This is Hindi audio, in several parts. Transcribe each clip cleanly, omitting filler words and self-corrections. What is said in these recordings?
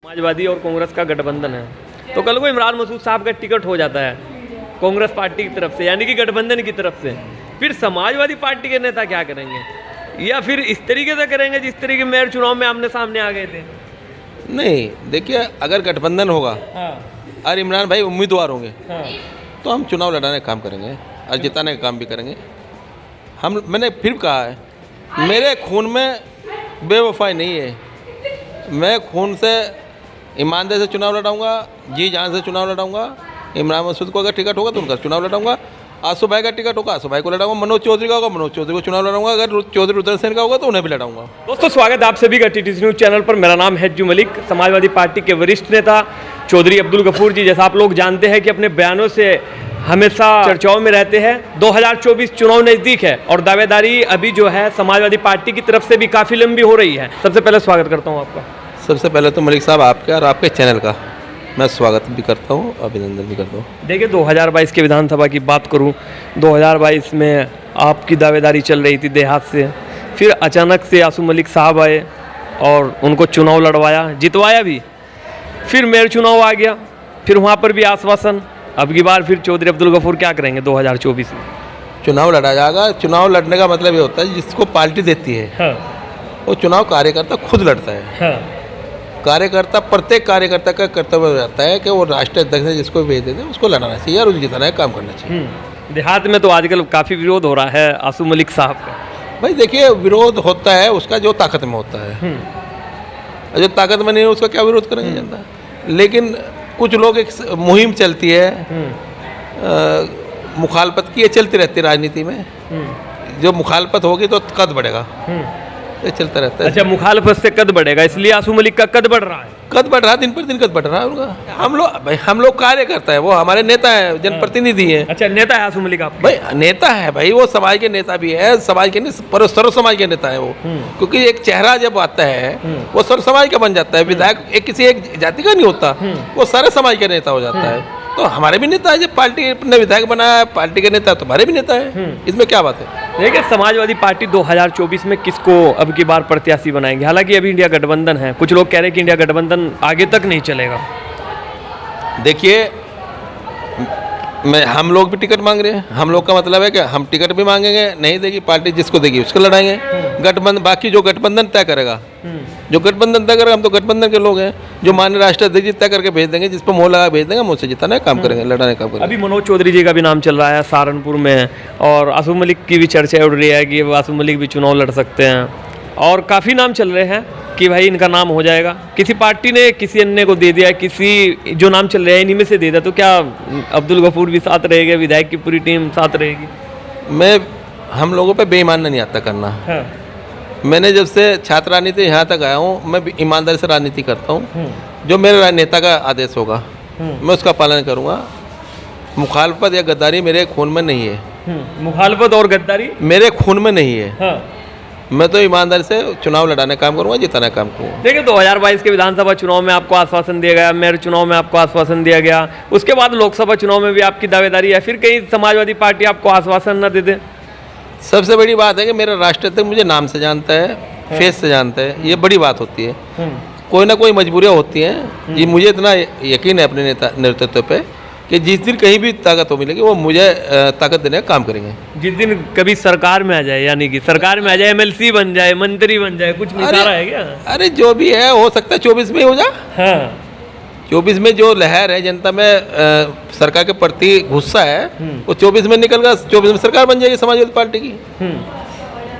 समाजवादी और कांग्रेस का गठबंधन है, तो कल को इमरान मसूद साहब का टिकट हो जाता है कांग्रेस पार्टी की तरफ से, यानी कि गठबंधन की तरफ से, फिर समाजवादी पार्टी के नेता क्या करेंगे? या फिर इस तरीके से करेंगे जिस तरीके मेयर चुनाव में आमने सामने आ गए थे? नहीं, देखिए, अगर गठबंधन होगा और इमरान भाई उम्मीदवार होंगे तो हम चुनाव लड़ाने का काम करेंगे और जिताने का काम भी करेंगे। मैंने फिर कहा है, मेरे खून में बेवफाई नहीं है। मैं खून से ईमानदारी से चुनाव लड़ाऊंगा, जी जान से चुनाव लड़ाऊंगा। इमरान मसूद को अगर टिकट होगा तो उनका चुनाव लड़ाऊंगा, आसू भाई का टिकट होगा आसू भाई को लड़ाऊंगा, मनोज चौधरी का होगा मनोज चौधरी को चुनाव लड़ाऊंगा, अगर चौधरी रुद्र सेन का होगा तो उन्हें भी लड़ाऊंगा। दोस्तों, स्वागत है आप सभी का टीटीसी न्यूज़ चैनल पर। मेरा नाम है मलिक। समाजवादी पार्टी के वरिष्ठ नेता चौधरी अब्दुल गफूर जी, जैसा आप लोग जानते हैं कि अपने बयानों से हमेशा चर्चाओं में रहते हैं। 2024 चुनाव नज़दीक है और दावेदारी अभी जो है समाजवादी पार्टी की तरफ से भी काफ़ी लंबी हो रही है। सबसे पहले स्वागत करता हूँ आपका। सबसे पहले तो मलिक साहब आपका और आपके चैनल का मैं स्वागत भी करता हूँ, अभिनंदन भी करता हूँ। देखिए, 2022 के विधानसभा की बात करूँ, 2022 में आपकी दावेदारी चल रही थी देहात से, फिर अचानक से आसू मलिक साहब आए और उनको चुनाव लड़वाया, जितवाया भी। फिर मेयर चुनाव आ गया, फिर वहाँ पर भी आश्वासन। अब की बार फिर चौधरी अब्दुल गफूर क्या करेंगे 2024 में? चुनाव लड़ा जाएगा। चुनाव लड़ने का मतलब ये होता है जिसको पार्टी देती है वो चुनाव कार्यकर्ता खुद लड़ता है। कार्यकर्ता, प्रत्येक कार्यकर्ता का कर्तव्य हो जाता है कि वो राष्ट्रीय अध्यक्ष ने जिसको भेज देते हैं उसको लड़ाना चाहिए और उसको जिताने का काम करना चाहिए। देहात में तो आजकल काफ़ी विरोध हो रहा है आसू मलिक साहब का। भाई देखिए, विरोध होता है उसका जो ताकत में होता है, जो ताकत में नहीं है उसका क्या विरोध करेंगे जनता। लेकिन कुछ लोग, एक मुहिम चलती है मुखालफत की, ये चलती रहती है राजनीति में। जो मुखालफत होगी तो कद बढ़ेगा, ये चलता रहता है। अच्छा, मुखालफत से कद बढ़ेगा, इसलिए आसू मलिक का कद बढ़ रहा है। कद बढ़ रहा है, दिन पर दिन कद बढ़ रहा है उनका। हम लोग कार्यकर्ता है, वो हमारे नेता है, जनप्रतिनिधि हैं। अच्छा, नेता है आसू मलिक आप? भाई नेता है भाई, वो समाज के नेता भी है, समाज के नहीं सर्व समाज के नेता है वो। क्योंकि एक चेहरा जब आता है वो सर्व समाज का बन जाता है। विधायक एक किसी एक जाति का नहीं होता, वो सारे समाज का नेता हो जाता है। तो हमारे भी नेता है, जब पार्टी ने विधायक बनाया पार्टी के नेता, तो हमारे भी नेता है, इसमें क्या बात है? देखिए, समाजवादी पार्टी 2024 में किसको अब की बार प्रत्याशी बनाएंगे? हालांकि अभी इंडिया गठबंधन है, कुछ लोग कह रहे हैं कि इंडिया गठबंधन आगे तक नहीं चलेगा। देखिए, हम लोग भी टिकट मांग रहे हैं। हम लोग का मतलब है कि हम टिकट भी मांगेंगे, नहीं देगी पार्टी, जिसको देगी उसको लड़ाएंगे। गठबंधन, बाकी जो गठबंधन तय करेगा, जो गठबंधन तय करेगा, हम तो गठबंधन के लोग हैं। जो माननीय राष्ट्रीय अध्यक्ष तय करके भेज देंगे, जिस पर मोहर लगा भेज देंगे, हम उससे जिताने का काम करेंगे, लड़ाने का काम करेंगे। अभी मनोज चौधरी जी का भी नाम चल रहा है सहारनपुर में, और आसू मलिक की भी चर्चा उड़ रही है कि आसू मलिक भी चुनाव लड़ सकते हैं, और काफ़ी नाम चल रहे हैं कि भाई इनका नाम हो जाएगा। किसी पार्टी ने किसी अन्य को दे दिया, किसी जो नाम चल रहे हैं इन्हीं में से दे दिया, तो क्या अब्दुल गफूर भी साथ रहेगा, विधायक की पूरी टीम साथ रहेगी? हम लोगों पे बेईमान नहीं आता करना। मैंने जब से छात्र राजनीति यहाँ तक आया हूँ, मैं ईमानदारी से राजनीति करता हूँ। जो मेरे नेता का आदेश होगा मैं उसका पालन करूँगा। मुखालफत या गद्दारी मेरे खून में नहीं है। मुखालफत और गद्दारी मेरे खून में नहीं है। मैं तो ईमानदारी से चुनाव लड़ाने का काम करूँगा, जिताने का काम करूँगा। देखिए, 2022 के विधानसभा चुनाव में आपको आश्वासन दिया गया, मेयर चुनाव में आपको आश्वासन दिया गया, उसके बाद लोकसभा चुनाव में भी आपकी दावेदारी है। फिर कहीं समाजवादी पार्टी आपको आश्वासन न दे दे? सबसे बड़ी बात है कि मेरा राष्ट्रीय अध्यक्ष मुझे नाम से जानता है, फेस से जानता है, ये बड़ी बात होती है। कोई ना कोई मजबूरियाँ होती हैं। ये मुझे इतना यकीन है अपने नेता नेतृत्व पे कि जिस दिन कहीं भी ताकत हो मिलेगी वो मुझे ताकत देने का काम करेंगे। जिस दिन कभी सरकार में आ जाए, यानी कि सरकार में आ जाए, MLC बन जाए, मंत्री बन जाए, कुछ निशाना है क्या? अरे जो भी है हो सकता है 24 में ही हो जाए। 24 में जो लहर है जनता में सरकार के प्रति गुस्सा है, वो 24 में निकल गया, 24 में सरकार बन जाएगी समाजवादी पार्टी की।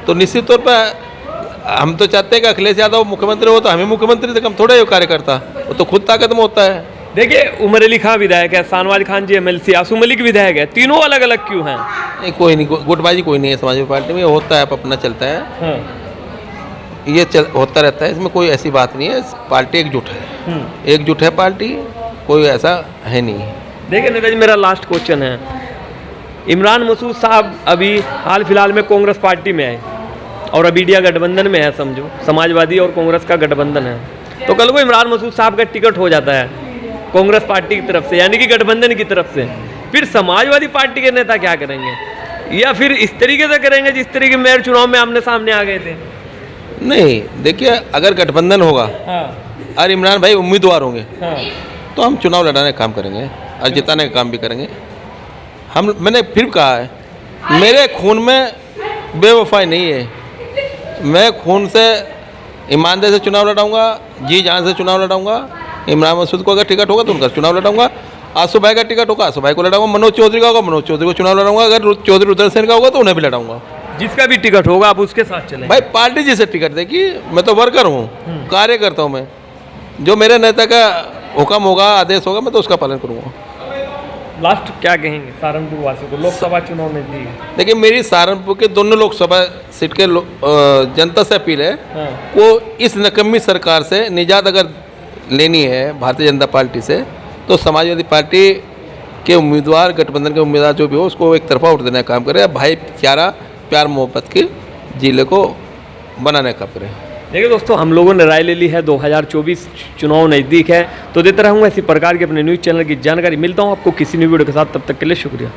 तो निश्चित तौर पर हम तो चाहते हैं कि अखिलेश यादव मुख्यमंत्री हो, तो हमें मुख्यमंत्री से कम थोड़ा ही कार्यकर्ता, वो तो खुद ताकत में होता है। देखिए, उमर अली खान विधायक है, शाहनवाज खान जी MLC, आसू मलिक विधायक है, तीनों अलग अलग क्यों हैं? नहीं, कोई नहीं, गुटबाजी कोई नहीं है समाजवादी पार्टी में। होता है, अपना चलता है, ये होता रहता है, इसमें कोई ऐसी बात नहीं है। पार्टी एकजुट है, एकजुट है पार्टी, कोई ऐसा है नहीं। देखिए नेता जी, मेरा लास्ट क्वेश्चन है। इमरान मसूद साहब अभी हाल फिलहाल में कांग्रेस पार्टी में आए और अभी इंडिया गठबंधन में है, समझो समाजवादी और कांग्रेस का गठबंधन है, तो कल को इमरान मसूद साहब का टिकट हो जाता है कांग्रेस पार्टी की तरफ से, यानी कि गठबंधन की तरफ से, फिर समाजवादी पार्टी के नेता क्या करेंगे? या फिर इस तरीके से करेंगे जिस तरीके मेयर चुनाव में आमने सामने आ गए थे? नहीं, देखिए, अगर गठबंधन होगा और इमरान भाई उम्मीदवार होंगे हाँ। तो हम चुनाव लड़ाने का काम करेंगे और जिताने का काम भी करेंगे। मैंने फिर कहा है, मेरे खून में बेवफाई नहीं है। मैं खून से ईमानदारी से चुनाव लड़ाऊंगा, जी जान से चुनाव लड़ाऊंगा। इमरान मसूद को अगर टिकट होगा तो उनका चुनाव लड़ाऊंगा। आसू भाई का टिकट होगा आसू भाई को लड़ाऊंगा। मनोज चौधरी का होगा मनोज चौधरी को चुनाव लड़ाऊंगा। अगर चौधरी रुद्र सेन का होगा तो उन्हें भी लड़ाऊंगा। जिसका भी टिकट होगा आप उसके साथ चलें। भाई पार्टी जिसे टिकट देगी, मैं तो वर्कर हूँ, कार्य करता हूँ। मैं जो मेरे नेता का हुक्म होगा, आदेश होगा, मैं तो उसका पालन करूँगा। लास्ट क्या कहेंगे सहारनपुर वासियों को? लोकसभा चुनाव नजदीक है। देखिए, मेरी सहारनपुर के दोनों लोकसभा सीट के जनता से अपील है, हाँ। वो इस नकम्मी सरकार से निजात अगर लेनी है भारतीय जनता पार्टी से, तो समाजवादी पार्टी के उम्मीदवार, गठबंधन के उम्मीदवार जो भी हो, उसको एक तरफा वोट देने का काम करे। भाईचारा, प्यार मोहब्बत के जिले को बनाने का काम करें। देखिए दोस्तों, हम लोगों ने राय ले ली है। 2024 चुनाव नज़दीक है, तो देते रहूँगा इसी प्रकार के अपने न्यूज़ चैनल की जानकारी। मिलता हूँ आपको किसी न्यू वीडियो के साथ, तब तक के लिए शुक्रिया।